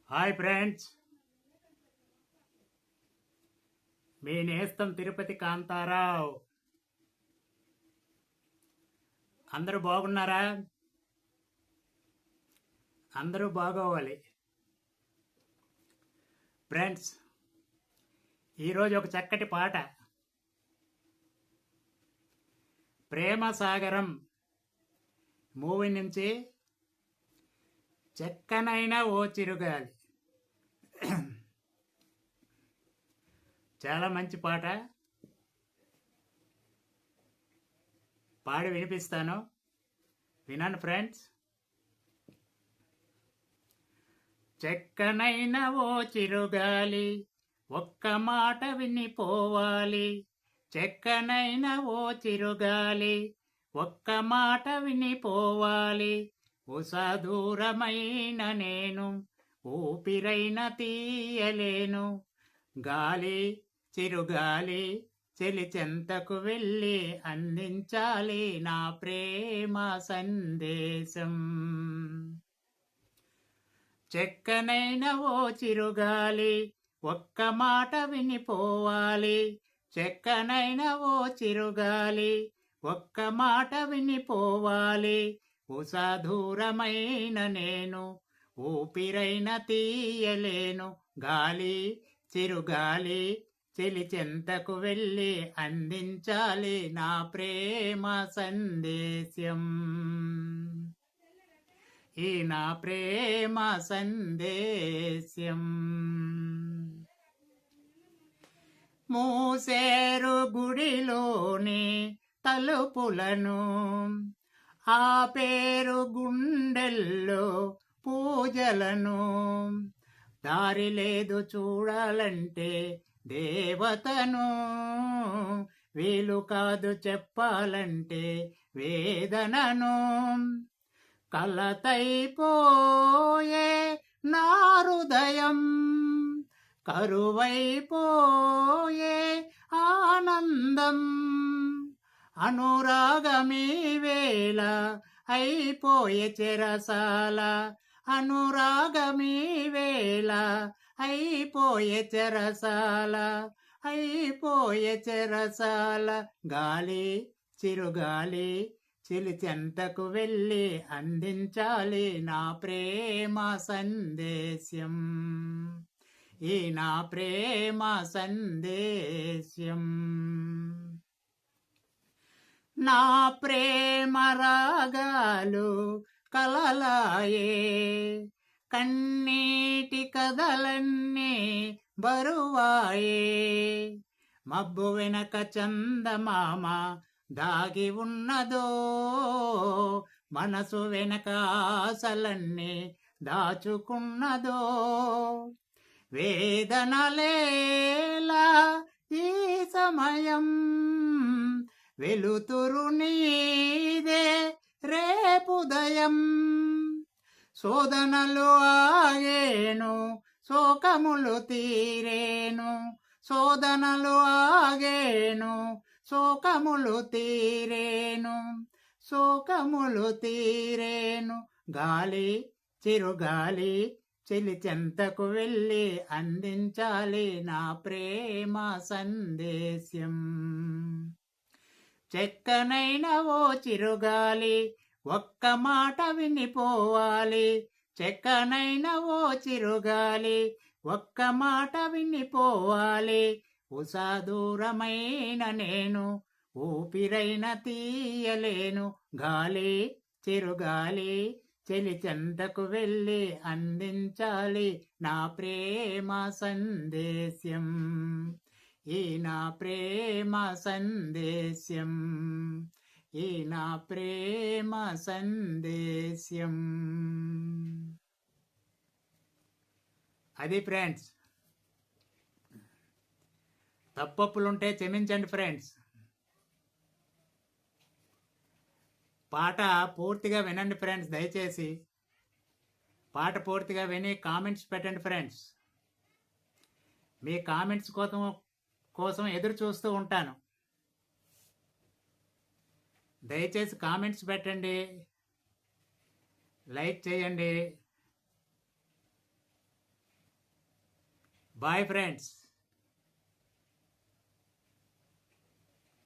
Hi friends, మీ నేస్తం తిరుపతి కాంతారావు. అందరూ బాగున్నారా? అందరూ బాగోవాలి. ఫ్రెండ్స్, ఈరోజు ఒక చక్కటి పాట, ప్రేమ సాగరం మూవీ నుంచి చెక్కనైన ఓ చిరుగాలి. చాలా మంచి పాట, పాడి వినిపిస్తాను, వినండి ఫ్రెండ్స్. చెక్కనైన ఓ చిరుగాలి, ఒక్క మాట వినిపోవాలి. చెక్కనైన ఓ చిరుగాలి, ఒక్క మాట వినిపోవాలి. ఉషాదూరమైన నేను ఊపిరైన తీయలేను. గాలి చిరుగాలి చెలి చెంతకు వెళ్ళి అందించాలి నా ప్రేమ సందేశం. చెక్కనైన ఓ చిరుగాలి, ఒక్క మాట వినిపోవాలి. చెక్కనైన ఓ చిరుగాలి, ఒక్క మాట వినిపోవాలి. ఉషాదూరమైన నేను ఊపిరైన తీయలేను. గాలి చిరుగాలి చెలి చెంతకు వెళ్ళి అందించాలి నా ప్రేమ సందేశం. ఈ నా ప్రేమ సందేశం. మూసేరు గుడిలోని తలుపులను, ఆ పేరు గుండెల్లో పూజలను. దారి లేదు చూడాలంటే దేవతను, వీలు కాదు చెప్పాలంటే వేదనను. కలతైపోయే నా హృదయం, కరువైపోయే ఆనందం. అనురాగమీ వేళ అయిపోయే చెరసాల, అనురాగమీ వేళ అయిపోయే చెరసాల, అయిపోయే చెరసాల. గాలి చిరుగాలి చెలి చెంతకు వెళ్ళి అందించాలి నా ప్రేమ సందేశం. ఈ నా ప్రేమ సందేశం. నా ప్రేమ రాగాలు కలలాయే, కన్నీటి కథలన్నీ బరువాయే. మబ్బు వెనక చందమామ దాగి ఉన్నదో, మనసు వెనక ఆశలన్నీ దాచుకున్నదో. వేదనలేలా ఈ సమయం, వెలుతురు నీదే రేపుదయం. శోధనలు ఆగేను, శోకములు తీరేను. శోధనలు ఆగేను, శోకములు తీరేను. శోకములు తీరేను. గాలి చిరుగాలి చెలి చెంతకు వెళ్ళి అందించాలి నా ప్రేమ సందేశం. చెక్కనైన ఓ చిరుగాలి, ఒక్క మాట వినిపోవాలి. చెక్కనైన ఓ చిరుగాలి, ఒక్క మాట వినిపోవాలి. ఉషాదూరమైన నేను ఊపిరైన తీయలేను. గాలి చిరుగాలి చెలి చెంతకు వెళ్ళి అందించాలి నా ప్రేమ సందేశం. ఈ నా ప్రేమ సందేశం. ఈ నా ప్రేమ సందేశం. అది ఫ్రెండ్స్. తప్పప్పులుంటే క్షమించండి ఫ్రెండ్స్. పాట పూర్తిగా వినండి ఫ్రెండ్స్. దయచేసి పాట పూర్తిగా విని కామెంట్స్ పెట్టండి ఫ్రెండ్స్. మీ కామెంట్స్ కోసం ఎదురు చూస్తూ ఉంటాను. దయచేసి కామెంట్స్ పెట్టండి, లైక్ చేయండి. Bye friends.